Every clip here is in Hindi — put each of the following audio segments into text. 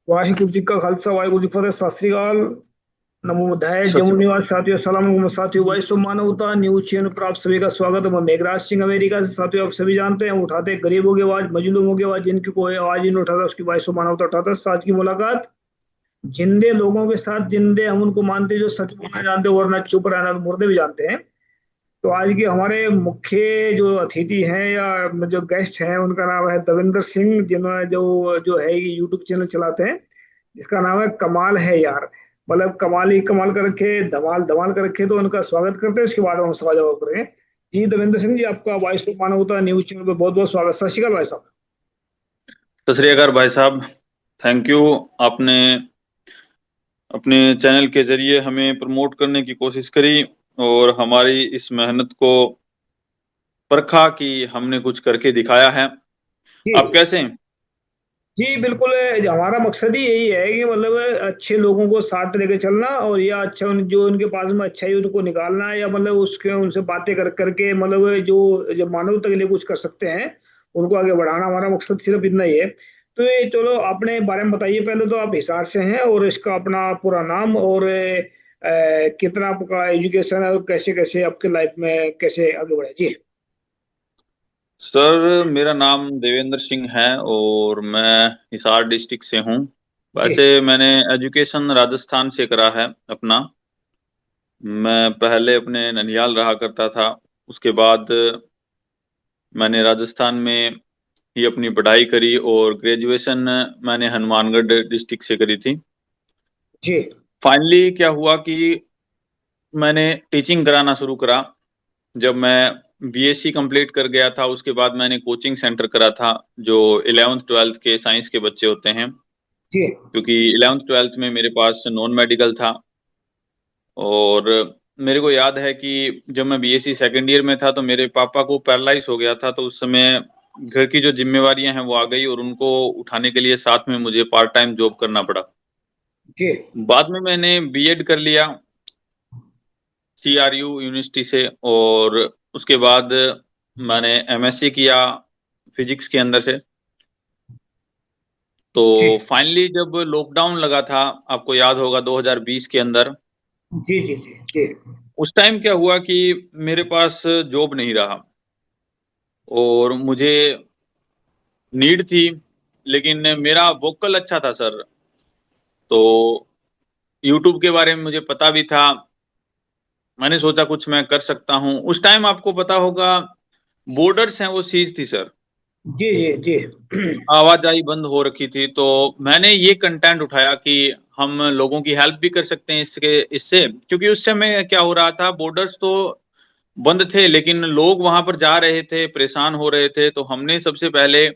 वाहिगुरु जी का खालसा वाहिगुरु जी की फतेह। सत श्री अकाल। नमो बुद्धाय। जम्मू सच। निवास साथियों, सलाम अलैकुम साथियों। भाई सो मानवता न्यूज चैनल पर आप सभी का स्वागत है। मैं मेघराज सिंह अमेरिका से। साथियों, आप सभी जानते हैं, हम उठाते हैं गरीबों की आवाज, मजलूमों की आवाज, जिनकी कोई आवाज ही नहीं उठाता, उसकी भाई सो मानवता उठाता है। आज की मुलाकात जिंदे लोगों के साथ। जिंदे हम उनको मानते हैं जो सच बोलना जानते हैं, वरना चुप रहना तो मुर्दे भी जानते हैं। तो आज के हमारे मुख्य जो अतिथि हैं या जो गेस्ट हैं, उनका नाम है दविंदर सिंह, जिन्होंने जो जो है ये यूट्यूब चैनल चलाते हैं, जिसका नाम है कमाल है यार। मतलब कमाल ही कमाल कर रखे, धमाल धमाल कर रखे। तो उनका स्वागत करते हैं, उसके बाद हम सवाल जवाब करेंगे। जी दविंदर सिंह जी, आपका वॉइस ऑफ मानवता न्यूज चैनल पे बहुत बहुत स्वागत। सत श्री अकाल भाई साहब। श्री अकाल भाई साहब। Thank you. आपने अपने चैनल के जरिए हमें प्रमोट करने की कोशिश करी और हमारी इस मेहनत को परखा कि हमने कुछ करके दिखाया है। जी आप जी कैसे हैं? जी बिल्कुल। हमारा मकसद ही यही है कि मतलब अच्छे लोगों को साथ लेके चलना, और या अच्छा जो उनके पास में अच्छा है उनको निकालना, या मतलब उसके उनसे बातें कर करके मतलब जो जो मानवता के लिए कुछ कर सकते हैं उनको आगे बढ़ाना। हमारा मकसद सिर्फ इतना ही है। तो ये चलो अपने बारे में बताइए पहले। तो आप हिसार से हैं, और इसका अपना पूरा नाम, और कितना आपका एजुकेशन है, और कैसे कैसे आपके लाइफ में कैसे आगे बढ़े जी। सर, मेरा नाम देवेंद्र सिंह है और मैं हिसार डिस्ट्रिक्ट से हूँ। जी वैसे मैंने एजुकेशन राजस्थान से करा है अपना। मैं पहले अपने ननिहाल रहा करता था। उसके बाद मैंने राजस्थान में ही अपनी पढ़ाई करी और ग्रेजुएशन मैंने हनुमानगढ़ डिस्ट्रिक्ट से करी थी। जी फाइनली क्या हुआ कि मैंने टीचिंग कराना शुरू करा। जब मैं बीएससी कंप्लीट कर गया था उसके बाद मैंने कोचिंग सेंटर करा था, जो 11th 12th के साइंस के बच्चे होते हैं। जी क्योंकि 11th 12th में मेरे पास नॉन मेडिकल था। और मेरे को याद है कि जब मैं बीएससी सेकेंड ईयर में था तो मेरे पापा को पैरालाइज हो गया था, तो उस समय घर की जो जिम्मेवारियां हैं वो आ गई और उनको उठाने के लिए साथ में मुझे पार्ट टाइम जॉब करना पड़ा। जी बाद में मैंने बीएड कर लिया सीआरयू यूनिवर्सिटी से। और उसके बाद मैंने एमएससी किया फिजिक्स के अंदर से। तो जी फाइनली जब लॉकडाउन लगा था, आपको याद होगा 2020 के अंदर, जी जी जी जी उस टाइम क्या हुआ कि मेरे पास जॉब नहीं रहा और मुझे नीड थी। लेकिन मेरा वोकल अच्छा था सर, तो यूट्यूब के बारे में मुझे पता भी था। मैंने सोचा कुछ मैं कर सकता हूँ। उस टाइम आपको पता होगा बॉर्डर्स हैं वो सीज थी सर। जी जी आवाजाही बंद हो रखी थी, तो मैंने ये कंटेंट उठाया कि हम लोगों की हेल्प भी कर सकते हैं इसके इससे। क्योंकि उस समय क्या हो रहा था, बॉर्डर्स तो बंद थे लेकिन लोग वहां पर जा रहे थे, परेशान हो रहे थे। तो हमने सबसे पहले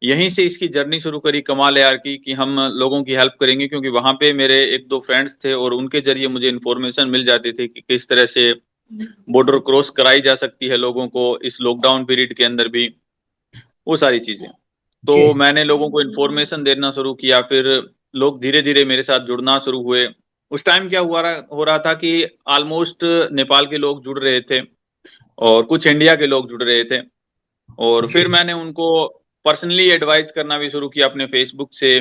यहीं से इसकी जर्नी शुरू करी कमाल यार की, कि हम लोगों की हेल्प करेंगे। क्योंकि वहां पे मेरे एक दो फ्रेंड्स थे और उनके जरिए मुझे इन्फॉर्मेशन मिल जाती थी कि किस तरह से बॉर्डर क्रॉस कराई जा सकती है लोगों को इस लॉकडाउन पीरियड के अंदर भी, वो सारी चीजें। तो जी मैंने लोगों को इन्फॉर्मेशन देना शुरू किया, फिर लोग धीरे धीरे मेरे साथ जुड़ना शुरू हुए। उस टाइम क्या हो रहा था कि ऑलमोस्ट नेपाल के लोग जुड़ रहे थे और कुछ इंडिया के लोग जुड़ रहे थे। और जी फिर मैंने उनको पर्सनली एडवाइस करना भी शुरू किया अपने फेसबुक से,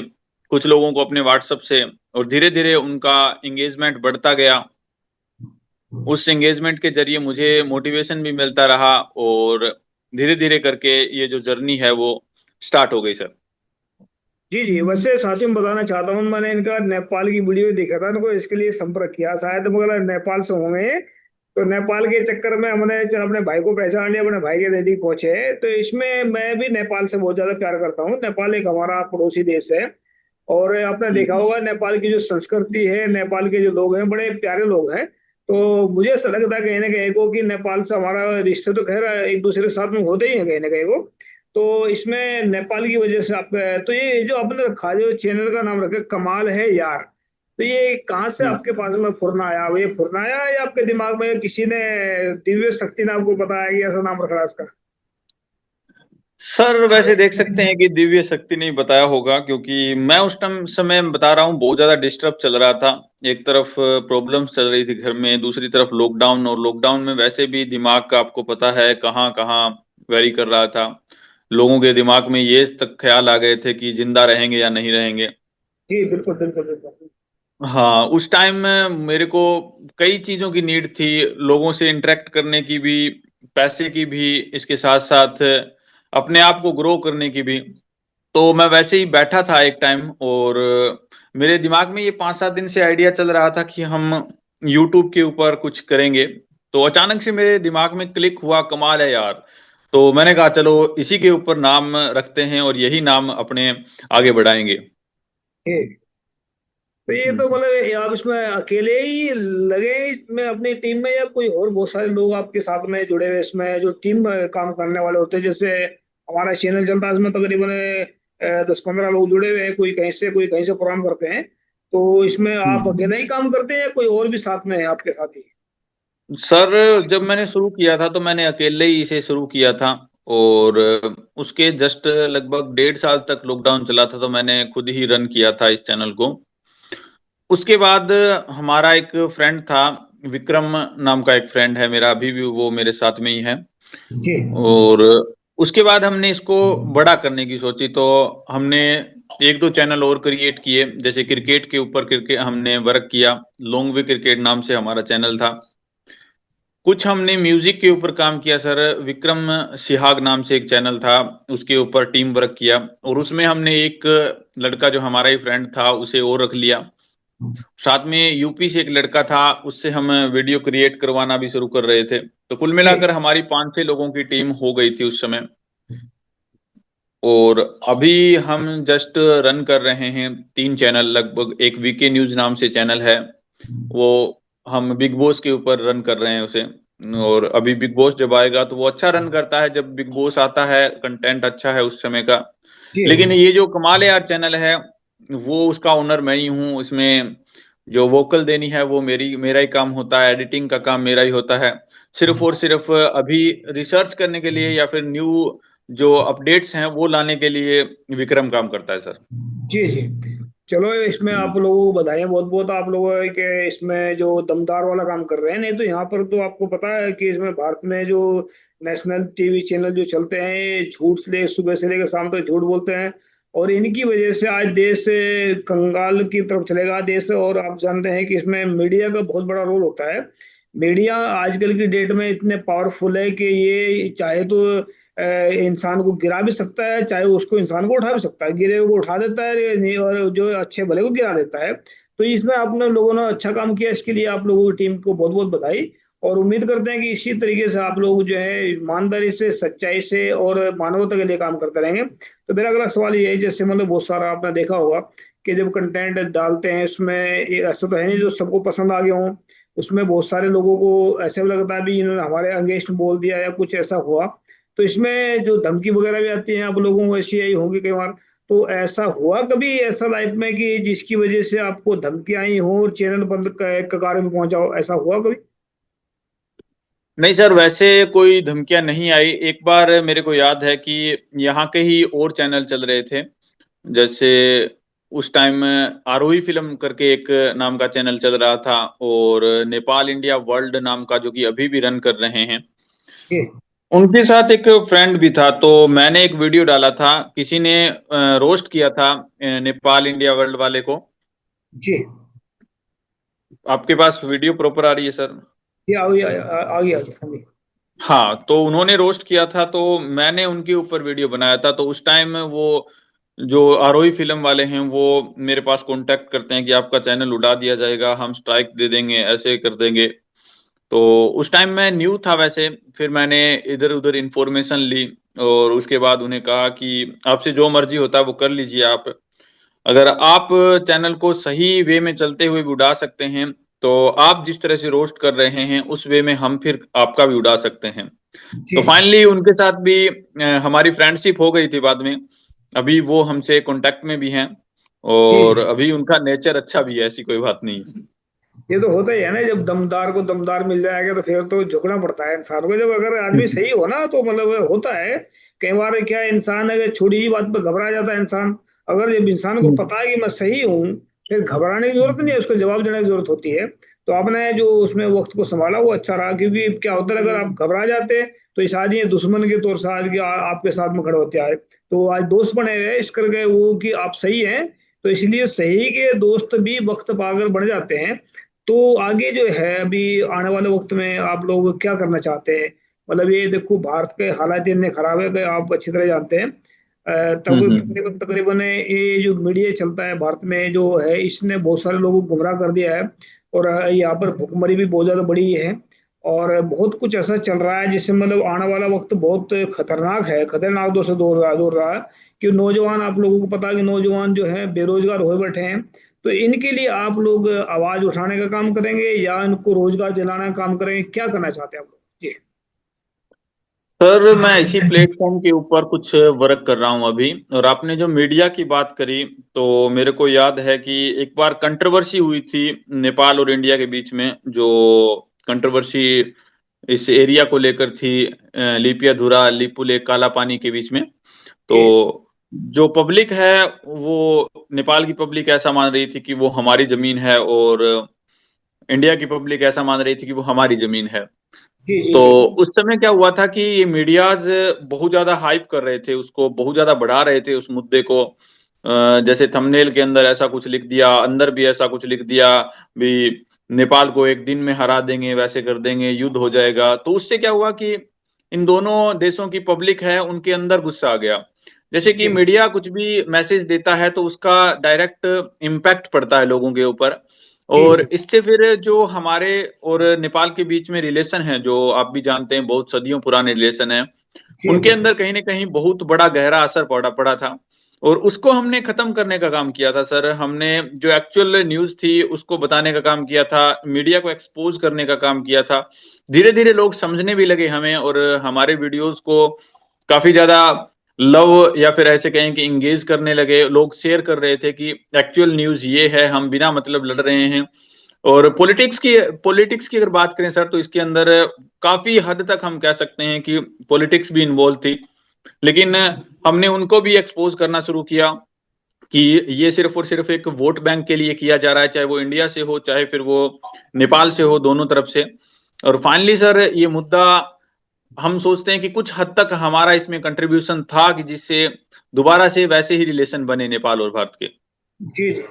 कुछ लोगों को अपने व्हाट्सएप से। और धीरे धीरे उनका एंगेजमेंट बढ़ता गया। उस एंगेजमेंट के जरिए मुझे मोटिवेशन भी मिलता रहा और धीरे धीरे करके ये जो जर्नी है वो स्टार्ट हो गई सर। जी जी। वैसे साथियों में बताना चाहता हूँ, मैंने इनका नेपाल की वीडियो देखा था, इनको इसके लिए संपर्क किया शायद, मगर नेपाल से होंगे। तो नेपाल के चक्कर में हमने जो अपने भाई को पहचान लिया, अपने भाई के नजदीक पहुंचे। तो इसमें मैं भी नेपाल से बहुत ज्यादा प्यार करता हूँ। नेपाल एक हमारा पड़ोसी देश है। और आपने देखा हम्म। होगा नेपाल की जो संस्कृति है, नेपाल के जो लोग हैं, बड़े प्यारे लोग हैं। तो मुझे ऐसा लगता है कहीं ना कहीं को कि नेपाल से हमारा रिश्ते तो खैर एक दूसरे के साथ में होते ही हैं कहीं ना कहीं को। तो इसमें नेपाल की वजह से आपका, तो ये जो आपने रखा, जो चैनल का नाम रखा कमाल है यार, तो ये कहाँ से हम्म। आपके पास में फुरना आया? ये फुरना आया या आपके दिमाग में किसी ने, दिव्य शक्ति ने आपको बताया कि ऐसा नाम रखना है इसका? सर, वैसे देख सकते हैं कि दिव्य शक्ति ने ही बताया होगा, क्योंकि मैं उस टाइम समय बता रहा हूँ बहुत ज्यादा डिस्टर्ब चल रहा था। एक तरफ प्रॉब्लम्स चल रही थी घर में, दूसरी तरफ लॉकडाउन। और लॉकडाउन में वैसे भी दिमाग का आपको पता है कहाँ कहाँ वेरी कर रहा था। लोगों के दिमाग में ये तक ख्याल आ गए थे कि जिंदा रहेंगे या नहीं रहेंगे। जी बिल्कुल बिल्कुल बिल्कुल। हाँ, उस टाइम में मेरे को कई चीजों की नीड थी, लोगों से इंटरेक्ट करने की भी, पैसे की भी, इसके साथ साथ अपने आप को ग्रो करने की भी। तो मैं वैसे ही बैठा था एक टाइम, और मेरे दिमाग में ये 5-7 दिन से आइडिया चल रहा था कि हम यूट्यूब के ऊपर कुछ करेंगे। तो अचानक से मेरे दिमाग में क्लिक हुआ, कमाल है यार। तो मैंने कहा चलो इसी के ऊपर नाम रखते हैं और यही नाम अपने आगे बढ़ाएंगे। ठीक। तो ये तो हम्म। मतलब आप इसमें अकेले ही लगे इसमें अपनी टीम में, या कोई और बहुत सारे लोग आपके साथ में जुड़े हुए इसमें जो टीम काम करने वाले होते हैं? जैसे हमारा चैनल चलता है, इसमें तकरीबन 10-15 लोग जुड़े हुए हैं, कोई कहीं से प्रोग्राम करते हैं। तो इसमें आप हम्म। अकेले ही काम करते हैं या कोई और भी साथ में है आपके साथ ही? सर, जब मैंने शुरू किया था तो मैंने अकेले ही इसे शुरू किया था। और उसके जस्ट लगभग 1.5 साल तक लॉकडाउन चला था, तो मैंने खुद ही रन किया था इस चैनल को। उसके बाद हमारा एक फ्रेंड था, विक्रम नाम का एक फ्रेंड है मेरा, अभी भी वो मेरे साथ में ही है। जी और उसके बाद हमने इसको बड़ा करने की सोची, तो हमने 1-2 चैनल और क्रिएट किए। जैसे क्रिकेट के ऊपर क्रिकेट हमने वर्क किया, लॉन्ग वे क्रिकेट नाम से हमारा चैनल था। कुछ हमने म्यूजिक के ऊपर काम किया सर, विक्रम सिहाग नाम से एक चैनल था, उसके ऊपर टीम वर्क किया। और उसमें हमने एक लड़का जो हमारा ही फ्रेंड था उसे और रख लिया। साथ में यूपी से एक लड़का था, उससे हम वीडियो क्रिएट करवाना भी शुरू कर रहे थे। तो कुल जी मिलाकर हमारी 5-6 लोगों की टीम हो गई थी उस समय। और अभी हम जस्ट रन कर रहे हैं 3 चैनल लगभग। एक वीके न्यूज नाम से चैनल है, वो हम बिग बॉस के ऊपर रन कर रहे हैं उसे। और अभी बिग बॉस जब आएगा तो वो अच्छा रन करता है, जब बिग बॉस आता है कंटेंट अच्छा है उस समय का। जी लेकिन ये जो कमाल है यार चैनल है, वो उसका ओनर मैं ही हूँ। इसमें जो वोकल देनी है वो मेरा ही काम होता है, एडिटिंग का काम मेरा ही होता है। सिर्फ और सिर्फ अभी रिसर्च करने के लिए या फिर न्यू जो अपडेट्स हैं वो लाने के लिए विक्रम काम करता है सर। जी जी। चलो, इसमें आप लोगों को बधाई बहुत बहुत, आप लोगों के इसमें जो दमदार वाला काम कर रहे हैं। नहीं तो यहाँ पर तो आपको पता है कि इसमें भारत में जो नेशनल टीवी चैनल जो चलते हैं, ये झूठ से सुबह से लेकर शाम तक झूठ बोलते हैं। और इनकी वजह से आज देश कंगाल की तरफ चलेगा देश। और आप जानते हैं कि इसमें मीडिया का बहुत बड़ा रोल होता है। मीडिया आजकल की डेट में इतने पावरफुल है कि ये चाहे तो इंसान को गिरा भी सकता है, चाहे उसको इंसान को उठा भी सकता है। गिरे हुए को उठा देता है, नहीं, और जो अच्छे भले को गिरा देता है। तो इसमें आपने लोगों ने अच्छा काम किया, इसके लिए आप लोगों की टीम को बहुत बहुत बधाई। और उम्मीद करते हैं कि इसी तरीके से आप लोग जो है ईमानदारी से, सच्चाई से और मानवता के लिए काम करते रहेंगे। तो मेरा अगला सवाल ये है, जैसे मतलब बहुत सारा आपने देखा होगा कि जब कंटेंट डालते हैं उसमें ऐसा तो है नहीं जो सबको पसंद आ गया हो। उसमें बहुत सारे लोगों को ऐसे लगता है भी इन्होंने हमारे अगेंस्ट बोल दिया या कुछ ऐसा हुआ। तो इसमें जो धमकी वगैरह भी आती है, आप लोगों को ऐसी आई होगी कई बार। तो ऐसा हुआ कभी ऐसा लाइफ में कि जिसकी वजह से आपको धमकी आई हो और चैनल बंद कगार में पहुंचा हो, ऐसा हुआ कभी? नहीं सर, वैसे कोई धमकियां नहीं आई। एक बार मेरे को याद है कि यहाँ के ही और चैनल चल रहे थे। जैसे उस टाइम आरोही फिल्म करके एक नाम का चैनल चल रहा था, और नेपाल इंडिया वर्ल्ड नाम का, जो कि अभी भी रन कर रहे हैं। जी उनके साथ एक फ्रेंड भी था, तो मैंने एक वीडियो डाला था। किसी ने रोस्ट किया था नेपाल इंडिया वर्ल्ड वाले को। जी। आपके पास वीडियो प्रॉपर आ रही है सर? ये आ गया आ गया हाँ जी। हाँ, तो उन्होंने रोस्ट किया था, तो मैंने उनके ऊपर वीडियो बनाया था। तो उस टाइम वो जो आरोही फिल्म वाले हैं वो मेरे पास कांटेक्ट करते हैं कि आपका चैनल उड़ा दिया जाएगा, हम स्ट्राइक दे देंगे, ऐसे कर देंगे। तो उस टाइम मैं न्यू था वैसे। फिर मैंने इधर उधर इंफॉर्मेशन ली, और उसके बाद उन्हें कहा कि आपसे जो मर्जी होता है वो कर लीजिए आप। अगर आप चैनल को सही वे में चलते हुए भी उड़ा सकते हैं, तो आप जिस तरह से रोस्ट कर रहे हैं उस वे में हम फिर आपका भी उड़ा सकते हैं। जी तो फाइनली उनके साथ भी हमारी फ्रेंडशिप हो गई थी बाद में। अभी वो हमसे कांटेक्ट में भी हैं, और जी। अभी उनका नेचर अच्छा भी है, ऐसी कोई बात नहीं है। ये तो होता ही है ना, जब दमदार को दमदार मिल जाएगा तो फिर तो झुकना पड़ता है इंसान को। जब अगर आदमी सही हो ना तो मतलब होता है। कई बार क्या इंसान अगर छोटी ही बात पर घबरा जाता है इंसान। अगर जब इंसान को पता है कि मैं सही हूँ, फिर घबराने की जरूरत नहीं है, उसको जवाब देने की जरूरत होती है। तो आपने जो उसमें वक्त को संभाला वो अच्छा रहा, क्योंकि क्या होता है अगर आप घबरा जाते तो इस आदमी दुश्मन के तौर से आज के आपके साथ में खड़े होते आए। तो आज दोस्त बने हुए हैं इस करके वो कि आप सही हैं। तो इसलिए सही के दोस्त भी वक्त पाकर बढ़ जाते हैं। तो आगे जो है अभी आने वाले वक्त में आप लोग क्या करना चाहते हैं? मतलब ये देखो भारत के हालात इतने खराब है कि आप अच्छी तरह जानते हैं। तब हम्म। तकरीबन तकरीबन ये जो मीडिया चलता है भारत में जो है, इसने बहुत सारे लोगों को गुमराह कर दिया है। और यहाँ पर भुखमरी भी बहुत ज्यादा बढ़ी है। और बहुत कुछ ऐसा चल रहा है जिससे मतलब आने वाला वक्त बहुत खतरनाक है, खतरनाक दौर से दूर रहा है। कि नौजवान, आप लोगों को पता है कि नौजवान जो है बेरोजगार हो बैठे हैं। तो इनके लिए आप लोग आवाज उठाने का काम करेंगे या इनको रोजगार दिलाने का काम करेंगे? क्या करना चाहते हैं आप लोग जी? सर मैं इसी प्लेटफॉर्म के ऊपर कुछ वर्क कर रहा हूं अभी। और आपने जो मीडिया की बात करी, तो मेरे को याद है कि एक बार कंट्रोवर्सी हुई थी नेपाल और इंडिया के बीच में, जो कंट्रोवर्सी इस एरिया को लेकर थी, लिपियाधुरा लिपुलेख काला पानी के बीच में। तो जी जो पब्लिक है, वो नेपाल की पब्लिक ऐसा मान रही थी कि वो हमारी जमीन है, और इंडिया की पब्लिक ऐसा मान रही थी कि वो हमारी जमीन है। जी जी तो जी उस समय क्या हुआ था कि ये मीडियाज बहुत ज्यादा हाइप कर रहे थे, उसको बहुत ज्यादा बढ़ा रहे थे उस मुद्दे को। जैसे थंबनेल के अंदर ऐसा कुछ लिख दिया, अंदर भी ऐसा कुछ लिख दिया भी, नेपाल को एक दिन में हरा देंगे, वैसे कर देंगे, युद्ध हो जाएगा। तो उससे क्या हुआ कि इन दोनों देशों की पब्लिक है, उनके अंदर गुस्सा आ गया। जैसे कि जी मीडिया कुछ भी मैसेज देता है तो उसका डायरेक्ट इम्पैक्ट पड़ता है लोगों के ऊपर। जी और जी इससे फिर जो हमारे और नेपाल के बीच में रिलेशन है, जो आप भी जानते हैं बहुत सदियों पुराने रिलेशन है, जी उनके बिल्कुल। अंदर कहीं ना कहीं बहुत बड़ा गहरा असर पड़ा पड़ा था। और उसको हमने खत्म करने का काम किया था सर। हमने जो एक्चुअल न्यूज़ थी उसको बताने का काम किया था, मीडिया को एक्सपोज करने का काम किया था। धीरे धीरे लोग समझने भी लगे हमें, और हमारे वीडियोस को काफी ज्यादा लव, या फिर ऐसे कहें कि इंगेज करने लगे। लोग शेयर कर रहे थे कि एक्चुअल न्यूज़ ये है, हम बिना मतलब लड़ रहे हैं। और पॉलिटिक्स की अगर बात करें सर, तो इसके अंदर काफी हद तक हम कह सकते हैं कि पॉलिटिक्स भी इन्वॉल्व थी। लेकिन हमने उनको भी एक्सपोज करना शुरू किया कि ये सिर्फ और सिर्फ एक वोट बैंक के लिए किया जा रहा है, चाहे वो इंडिया से हो, चाहे फिर वो नेपाल से हो, दोनों तरफ से। और फाइनली सर ये मुद्दा, हम सोचते हैं कि कुछ हद तक हमारा इसमें कंट्रीब्यूशन था, कि जिससे दोबारा से वैसे ही रिलेशन बने नेपाल और भारत के। जी जी।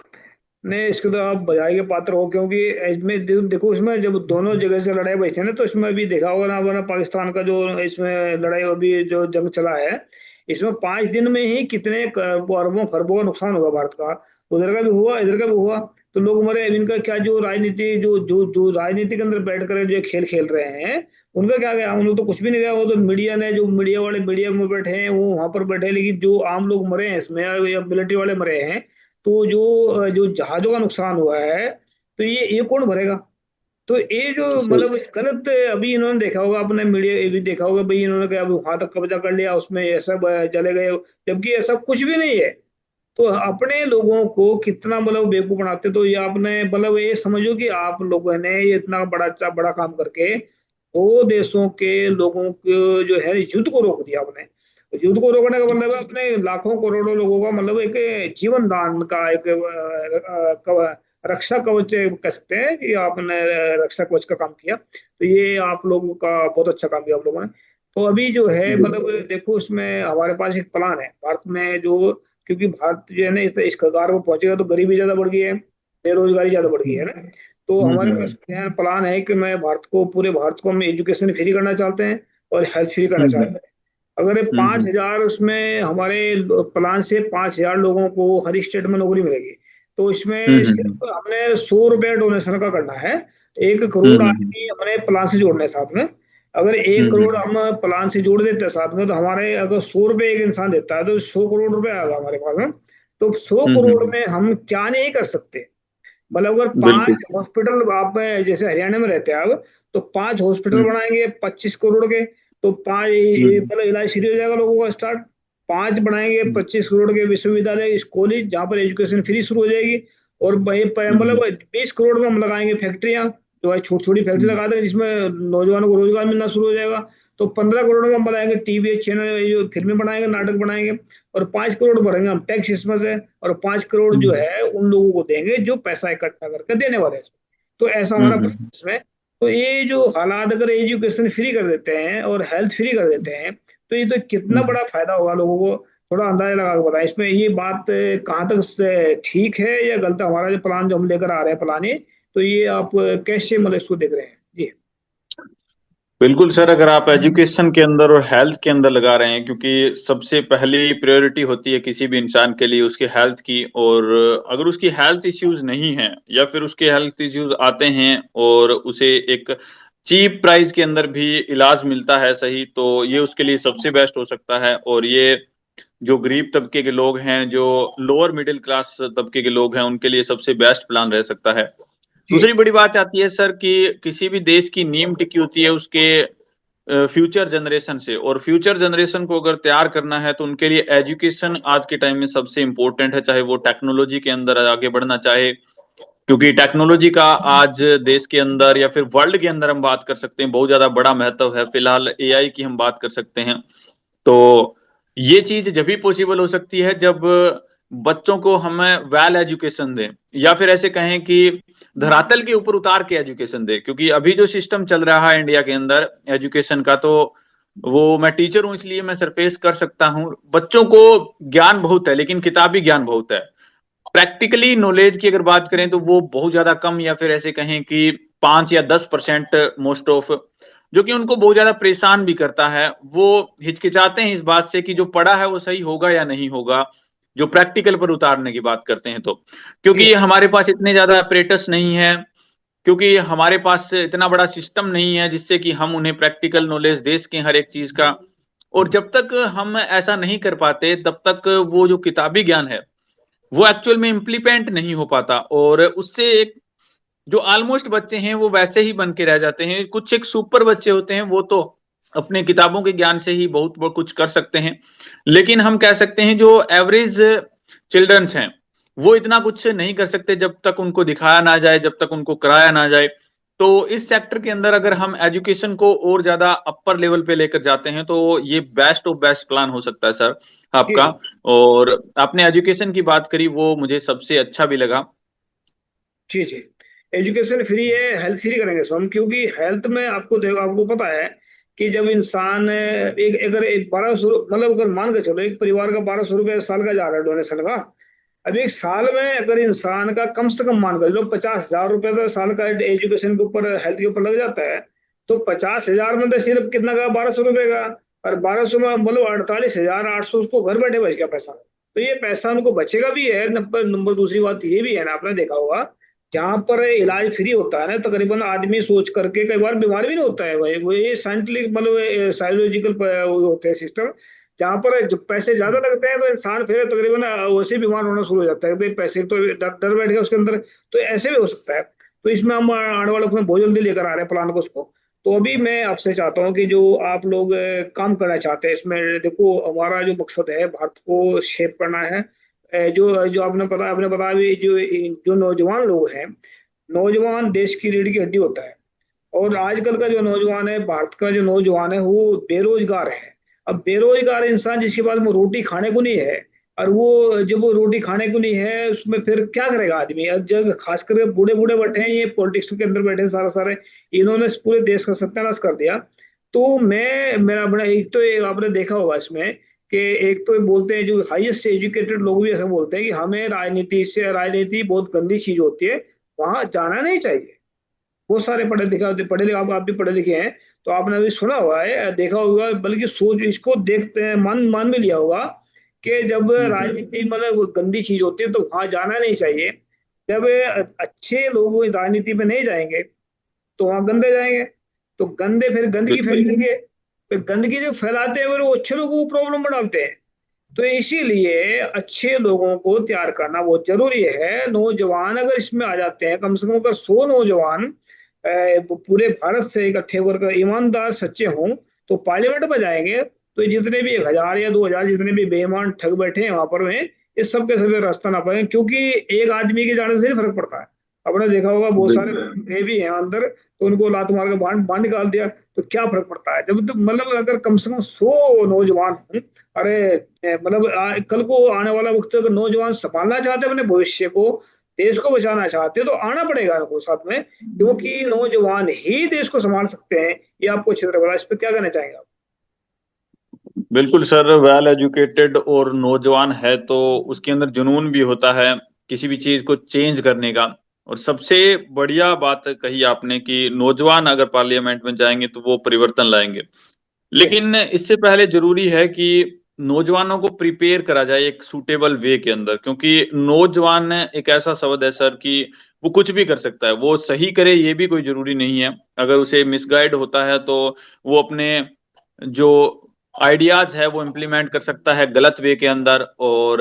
नहीं, इसके तो आप बधाई के पात्र हो, क्योंकि इसमें देखो, इसमें जब दोनों जगह से लड़ाई बची है ना, तो इसमें भी देखा होगा ना, अपना पाकिस्तान का जो इसमें लड़ाई अभी जो जंग चला है, इसमें 5 दिन में ही कितने अरबों खरबों का नुकसान हुआ भारत का। उधर का भी हुआ, इधर का भी हुआ। तो लोग मरे। अब इनका क्या, जो राजनीति जो जो जो राजनीति के अंदर बैठ कर जो खेल खेल रहे हैं, उनका क्या गया? उन लोग तो कुछ भी नहीं गया। वो तो मीडिया ने, जो मीडिया वाले मीडिया में बैठे हैं वो वहां पर बैठे हैं, लेकिन जो आम लोग मरे हैं इसमें, या मिलिट्री वाले मरे हैं। तो जो जो जहाजों का नुकसान हुआ है, तो ये कौन भरेगा? तो ये जो मतलब गलत, अभी इन्होंने देखा होगा, अपने मीडिया ये भी देखा होगा भाई, इन्होंने क्या अभी वहां तक कब्जा कर लिया, उसमें ये सब चले गए, जबकि ऐसा कुछ भी नहीं है। तो अपने लोगों को कितना मतलब बेवकूफ बनाते। तो ये आपने मतलब ये समझो कि आप लोगों ने ये इतना बड़ा बड़ा काम करके दो देशों के लोगों को जो है युद्ध को रोक दिया आपने। युद्ध को रोकने का मतलब है अपने लाखों करोड़ों लोगों का मतलब एक जीवन दान का एक रक्षा कवच कह सकते हैं कि आपने रक्षा कवच का काम किया। तो ये आप लोगों का बहुत अच्छा काम किया आप लोगों ने। तो अभी जो है मतलब देखो, इसमें हमारे पास एक प्लान है भारत में जो, क्योंकि भारत जो है ना इस कगार पर पहुंचेगा तो गरीबी ज्यादा बढ़ गई है, बेरोजगारी ज्यादा बढ़ गई है ना। तो हमारे पास प्लान है कि मैं भारत को, पूरे भारत को हम एजुकेशन फ्री करना चाहते हैं और हेल्थ फ्री करना चाहते हैं। अगर ये 5,000 उसमें हमारे प्लान से 5,000 लोगों को हर स्टेट में नौकरी मिलेगी। तो इसमें सिर्फ हमने 100 रुपये डोनेशन का करना है। 1 करोड़ आदमी हमने प्लान से जोड़ने हैं साथ में। अगर 1 करोड़ हम प्लान से जोड़ देते हैं साथ में, तो हमारे अगर 100 रुपये एक इंसान देता है तो 100 करोड़ रुपए आएगा हमारे पास में। तो 100 करोड़ में हम क्या नहीं कर सकते? मतलब अगर बिल्कुल। 5 हॉस्पिटल आप जैसे हरियाणा में रहते हैं आप, तो 5 हॉस्पिटल हम्म। बनाएंगे 25 करोड़ के। तो पांच हम्म। मतलब इलाज फ्री हो जाएगा लोगों का स्टार्ट। 5 बनाएंगे हम्म। 25 करोड़ के विश्वविद्यालय कॉलेज, जहाँ पर एजुकेशन फ्री शुरू हो जाएगी। और मतलब हम्म। 20 करोड़ में हम लगाएंगे फैक्ट्रियां, जो है छोटी छोटी फैक्ट्री हम्म। लगा देंगे जिसमें नौजवानों को रोजगार मिलना शुरू हो जाएगा। तो 15 करोड़ में हम बनाएंगे टीवी चैनल, जो फिल्में बनाएंगे, नाटक बनाएंगे। और 5 करोड़ भरेंगे हम टैक्स इसमें से। और 5 करोड़ जो हम्म। है उन लोगों को देंगे जो पैसा इकट्ठा करके देने वाले हैं। तो ऐसा हमारा हम्म। प्लान इसमें। तो ये जो हालात अगर एजुकेशन फ्री कर देते हैं और हेल्थ फ्री कर देते हैं, तो ये तो कितना हम्म। बड़ा फायदा होगा लोगों को। थोड़ा अंदाजा लगा के बताएं इसमें ये बात कहाँ तक ठीक है या गलत है? हमारा जो प्लान जो हम लेकर आ रहे हैं प्लान, तो ये आप कैसे मतलब इसको देख रहे हैं जी? बिल्कुल सर, अगर आप एजुकेशन के अंदर और हेल्थ के अंदर लगा रहे हैं, क्योंकि सबसे पहली प्रायोरिटी होती है किसी भी इंसान के लिए उसके हेल्थ की, और अगर उसकी हेल्थ इश्यूज नहीं है या फिर उसके हेल्थ इश्यूज आते हैं और उसे एक चीप प्राइस के अंदर भी इलाज मिलता है सही, तो ये उसके लिए सबसे बेस्ट हो सकता है। और ये जो गरीब तबके के लोग हैं, जो लोअर मिडिल क्लास तबके के लोग हैं, उनके लिए सबसे बेस्ट प्लान रह सकता है। जी दूसरी बड़ी बात आती है सर कि किसी भी देश की नींव टिकी होती है उसके फ्यूचर जनरेशन से, और फ्यूचर जनरेशन को अगर तैयार करना है तो उनके लिए एजुकेशन आज के टाइम में सबसे इंपॉर्टेंट है, चाहे वो टेक्नोलॉजी के अंदर आगे बढ़ना चाहे, क्योंकि टेक्नोलॉजी का आज देश के अंदर या फिर वर्ल्ड के अंदर हम बात कर सकते हैं बहुत ज्यादा बड़ा महत्व है। फिलहाल एआई की हम बात कर सकते हैं। तो ये चीज जब भी पॉसिबल हो सकती है जब बच्चों को हमें वेल एजुकेशन दें, या फिर ऐसे कहें कि धरातल के ऊपर उतार के एजुकेशन दें। क्योंकि अभी जो सिस्टम चल रहा है इंडिया के अंदर एजुकेशन का, तो वो मैं टीचर हूं इसलिए मैं सरफेस कर सकता हूं, बच्चों को ज्ञान बहुत है लेकिन किताबी ज्ञान बहुत है। प्रैक्टिकली नॉलेज की अगर बात करें तो वो बहुत ज्यादा कम, या फिर ऐसे कहें कि 5 या 10% मोस्ट ऑफ, जो कि उनको बहुत ज्यादा परेशान भी करता है। वो हिचकिचाते हैं इस बात से कि जो पढ़ा है वो सही होगा या नहीं होगा, जो प्रैक्टिकल पर उतारने की बात करते हैं तो। जी क्योंकि हमारे पास इतने ज्यादा अपरेटस नहीं है, क्योंकि हमारे पास इतना बड़ा सिस्टम नहीं है जिससे कि हम उन्हें प्रैक्टिकल नॉलेज दे सकें हर एक चीज का। और जब तक हम ऐसा नहीं कर पाते तब तक वो जो किताबी ज्ञान है वो एक्चुअल में इम्प्लीमेंट नहीं हो पाता, और उससे एक जो ऑलमोस्ट बच्चे हैं वो वैसे ही बन के रह जाते हैं। कुछ एक सुपर बच्चे होते हैं वो तो अपने किताबों के ज्ञान से ही बहुत बहुत कुछ कर सकते हैं, लेकिन हम कह सकते हैं जो एवरेज चिल्ड्रंस हैं वो इतना कुछ नहीं कर सकते जब तक उनको दिखाया ना जाए, जब तक उनको कराया ना जाए। तो इस सेक्टर के अंदर अगर हम एजुकेशन को और ज्यादा अपर लेवल पे लेकर जाते हैं तो ये बेस्ट ऑफ बेस्ट प्लान हो सकता है सर जी आपका। और आपने एजुकेशन की बात करी वो मुझे सबसे अच्छा भी लगा। जी जी। एजुकेशन फ्री है, हेल्थ फ्री करेंगे इसको हम, क्योंकि हेल्थ में आपको देखो, आपको पता है कि जब इंसान एक अगर एक 1200, मतलब अगर मान के चलो एक परिवार का 1200 रुपये साल का जा रहा है डोनेशन का। अब एक साल में अगर इंसान का कम से कम मान कर लो 50,000 रुपये तो साल का एजुकेशन के ऊपर, हेल्थ के ऊपर लग जाता है। तो 50,000 में तो सिर्फ कितना का 1200 रुपये का, और 1200 में मतलब 48,800 उसको घर बैठे बच गया पैसा। तो ये पैसा उनको बचेगा भी है। नंबर नंबर दूसरी बात ये भी है ना, आपने देखा होगा जहाँ पर इलाज फ्री होता है ना, तकरीबन आदमी सोच करके कई बार बीमार भी नहीं होता है भाई। वो ये साइंटिफिक मतलब साइकोलॉजिकल होते हैं सिस्टम, जहाँ पर जब पैसे ज्यादा लगते हैं तो इंसान फिर तकरीबन वैसे ही बीमार होना शुरू हो जाता है। भाई पैसे तो डर बैठ गया उसके अंदर। तो ऐसे भी हो सकता है। तो इसमें हम आने वाले को बहुत जल्दी लेकर आ रहे हैं प्लान को उसको। तो अभी मैं आपसे चाहता हूँ कि जो आप लोग काम करना चाहते हैं इसमें, देखो हमारा जो मकसद है भारत को शेप करना है। जो जो आपने बताया भी, जो जो नौजवान लोग हैं, नौजवान देश की रीढ़ की हड्डी होता है। और आजकल का जो नौजवान है, भारत का जो नौजवान है वो बेरोजगार है। अब बेरोजगार इंसान जिसके पास वो रोटी खाने को नहीं है, और वो जब वो रोटी खाने को नहीं है उसमें फिर क्या करेगा आदमी? अब जब खासकर बूढ़े बूढ़े बैठे हैं, ये पॉलिटिक्स के अंदर बैठे हैं सारा सारे, इन्होंने पूरे देश का सत्यानाश कर दिया। तो मैं मेरा बड़ा एक तो एक आपने देखा होगा इसमें कि एक तो बोलते हैं जो हाईएस्ट एजुकेटेड लोग भी ऐसा बोलते हैं कि हमें राजनीति बहुत गंदी चीज होती है, वहां जाना नहीं चाहिए। बहुत सारे पढ़े लिखे, आप भी पढ़े लिखे हैं, तो आपने अभी सुना हुआ है, देखा होगा, बल्कि सोच इसको देखते हैं, मान भी लिया होगा कि जब राजनीति मतलब वो गंदी चीज होती है तो वहां जाना नहीं चाहिए। जब अच्छे लोग राजनीति में नहीं जाएंगे तो वहां गंदे जाएंगे, तो गंदे फिर गंदगी बिल्कुल फैलेंगे। फिर गंदगी जो फैलाते हैं फिर वो अच्छे लोगों को प्रॉब्लम में डालते हैं। तो इसीलिए अच्छे लोगों को तैयार करना बहुत जरूरी है। नौजवान अगर इसमें आ जाते हैं, कम से कम अगर 100 नौजवान पूरे भारत से इकट्ठे होकर ईमानदार सच्चे हों तो पार्लियामेंट में जाएंगे, तो जितने भी 1,000 या 2,000 जितने भी बेईमान ठग बैठे हैं वहां पर में, इस सब के सब रास्ता ना पाए। क्योंकि एक आदमी के जाने से नहीं फर्क पड़ता है। आपने देखा होगा बहुत सारे बिल्कुल ये भी हैं अंदर, तो उनको लात मार के बाहर बाहर निकाल दिया, तो क्या फर्क पड़ता है? जब तो मतलब अगर कम से कम 100 नौजवान हों, अरे मतलब कल को आने वाला वक्त अगर नौजवान संभालना चाहते हैं अपने भविष्य को, देश को बचाना चाहते हैं, तो आना पड़ेगा इनको साथ में, क्योंकि नौजवान ही देश को संभाल सकते हैं। ये आपको अच्छी तरह पता है। इस पर क्या कहना चाहेंगे आप? बिल्कुल सर, वेल एजुकेटेड और नौजवान है तो उसके अंदर जुनून भी होता है किसी भी चीज को चेंज करने का। और सबसे बढ़िया बात कही आपने कि नौजवान अगर पार्लियामेंट में जाएंगे तो वो परिवर्तन लाएंगे। जी लेकिन इससे पहले जरूरी है कि नौजवानों को प्रिपेयर करा जाए एक सूटेबल वे के अंदर, क्योंकि नौजवान एक ऐसा शब्द है सर कि वो कुछ भी कर सकता है। वो सही करे ये भी कोई जरूरी नहीं है। अगर उसे मिसगाइड होता है तो वो अपने जो आइडियाज है वो इम्प्लीमेंट कर सकता है गलत वे के अंदर, और